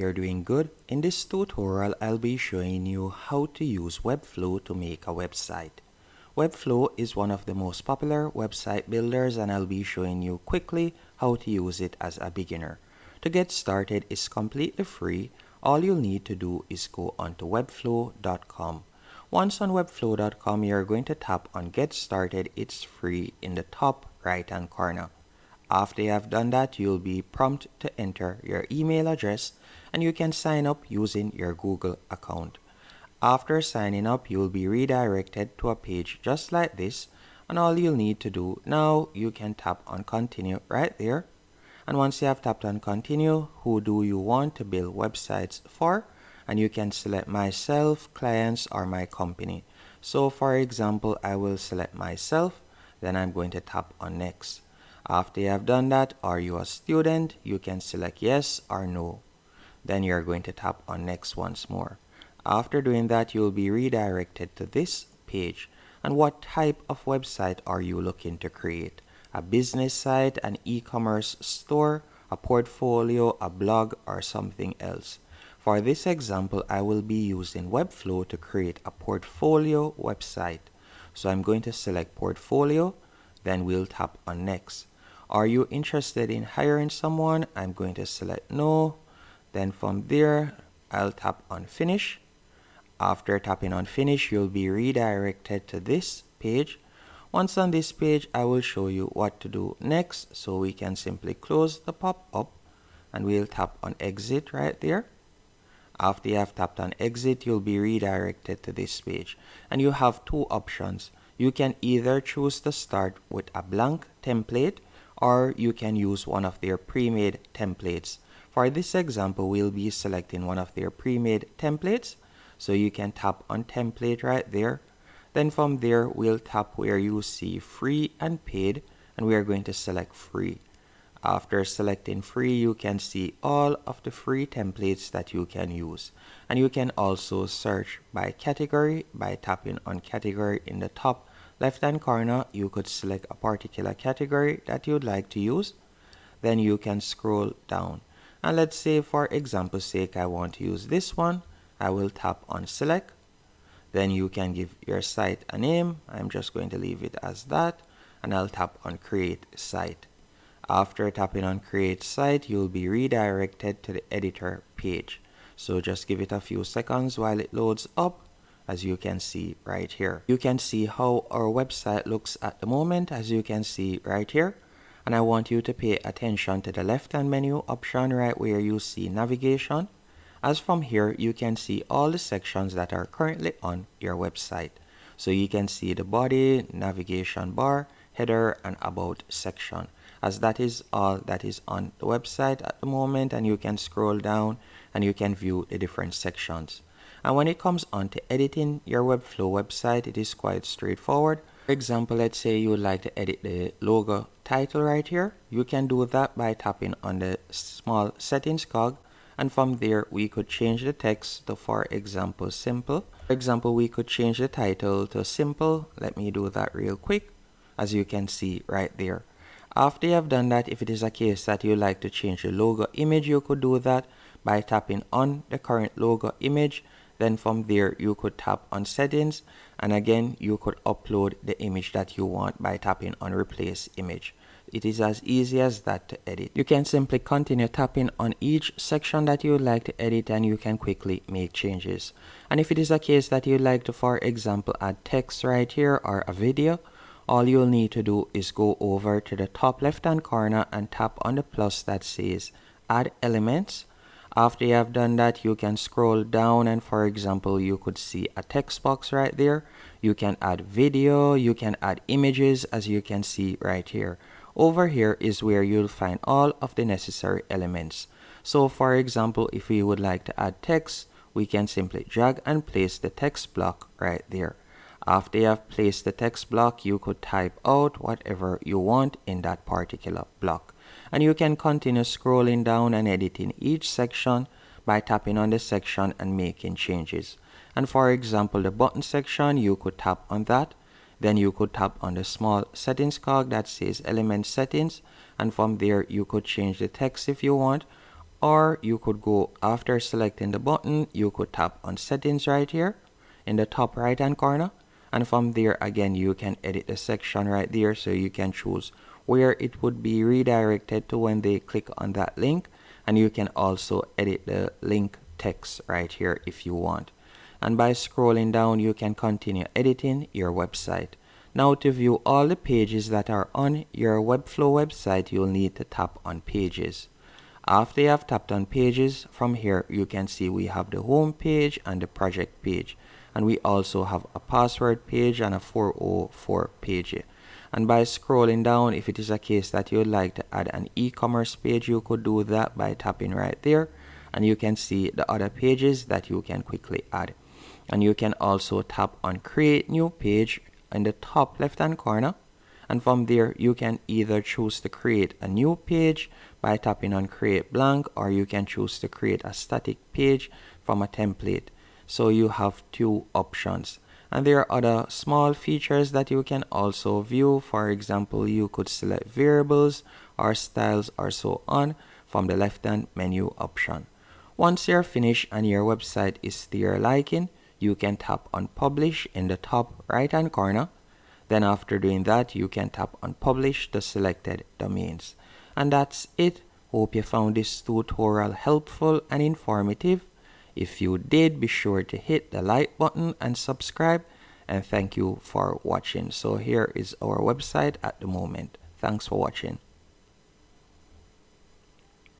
You're doing good. In this tutorial, I'll be showing you how to use Webflow to make a website. Webflow is one of the most popular website builders, and I'll be showing you quickly how to use it as a beginner. To get started, it's completely free. All you'll need to do is go onto webflow.com. Once on webflow.com, you're going to tap on Get Started. It's free in the top right hand corner. After you have done that, you'll be prompted to enter your email address and you can sign up using your Google account. After signing up, you'll be redirected to a page just like this, and all you'll need to do now, you can tap on continue right there. And once you have tapped on continue, who do you want to build websites for? And you can select myself, clients, or my company. So for example, I will select myself, then I'm going to tap on next. After you have done that, are you a student? You can select yes or no. Then you're going to tap on next once more. After doing that, you'll be redirected to this page. And what type of website are you looking to create? A business site, an e-commerce store, a portfolio, a blog, or something else? For this example, I will be using Webflow to create a portfolio website. So I'm going to select portfolio, then we'll tap on next. Are you interested in hiring someone? I'm going to select no. Then from there, I'll tap on finish. After tapping on finish, you'll be redirected to this page. Once on this page, I will show you what to do next. So we can simply close the pop-up and we'll tap on exit right there. After you have tapped on exit, you'll be redirected to this page. And you have two options. You can either choose to start with a blank template, or you can use one of their pre-made templates. For this example, we'll be selecting one of their pre-made templates. So you can tap on template right there. Then from there, we'll tap where you see free and paid, and we are going to select free. After selecting free, you can see all of the free templates that you can use. And you can also search by category by tapping on category in the top left hand corner. You could select a particular category that you'd like to use. Then you can scroll down. And let's say for example's sake, I want to use this one. I will tap on select. Then you can give your site a name. I'm just going to leave it as that. And I'll tap on create site. After tapping on create site, you'll be redirected to the editor page. So just give it a few seconds while it loads up. As you can see right here, you can see how our website looks at the moment, as you can see right here. And I want you to pay attention to the left hand menu option right where you see navigation, as from here you can see all the sections that are currently on your website. So you can see the body, navigation bar, header, and about section, as that is all that is on the website at the moment. And you can scroll down and you can view the different sections. And when it comes on to editing your Webflow website, it is quite straightforward. For example, let's say you would like to edit the logo title right here. You can do that by tapping on the small settings cog. And from there, we could change the text to, for example, simple. For example, we could change the title to simple. Let me do that real quick, as you can see right there. After you have done that, if it is a case that you like to change the logo image, you could do that by tapping on the current logo image. Then from there, you could tap on settings, and again, you could upload the image that you want by tapping on replace image. It is as easy as that to edit. You can simply continue tapping on each section that you would like to edit, and you can quickly make changes. And if it is a case that you'd like to, for example, add text right here or a video, all you'll need to do is go over to the top left hand corner and tap on the plus that says add elements. After you have done that, you can scroll down, and for example, you could see a text box right there. You can add video, you can add images, as you can see right here. Over here is where you'll find all of the necessary elements. So for example, if we would like to add text, we can simply drag and place the text block right there. After you have placed the text block, you could type out whatever you want in that particular block. And you can continue scrolling down and editing each section by tapping on the section and making changes. And for example, the button section, you could tap on that. Then you could tap on the small settings cog that says element settings. And from there, you could change the text if you want. Or you could go, after selecting the button, you could tap on settings right here in the top right hand corner, and from there again you can edit the section right there, so you can choose where it would be redirected to when they click on that link, and you can also edit the link text right here if you want. And by scrolling down you can continue editing your website. Now, to view all the pages that are on your Webflow website, you'll need to tap on pages. After you have tapped on pages, from here you can see we have the home page and the project page, and we also have a password page and a 404 page. And by scrolling down, if it is a case that you would like to add an e-commerce page, you could do that by tapping right there, and you can see the other pages that you can quickly add. And you can also tap on create new page in the top left hand corner, and from there you can either choose to create a new page by tapping on create blank, or you can choose to create a static page from a template. So you have two options, and there are other small features that you can also view. For example, you could select variables or styles or so on from the left hand menu option. Once you're finished and your website is to your liking, you can tap on publish in the top right hand corner. Then after doing that, you can tap on publish the selected domains. And that's it. Hope you found this tutorial helpful and informative. If you did, be sure to hit the like button and subscribe, and thank you for watching. So here is our website at the moment. Thanks for watching.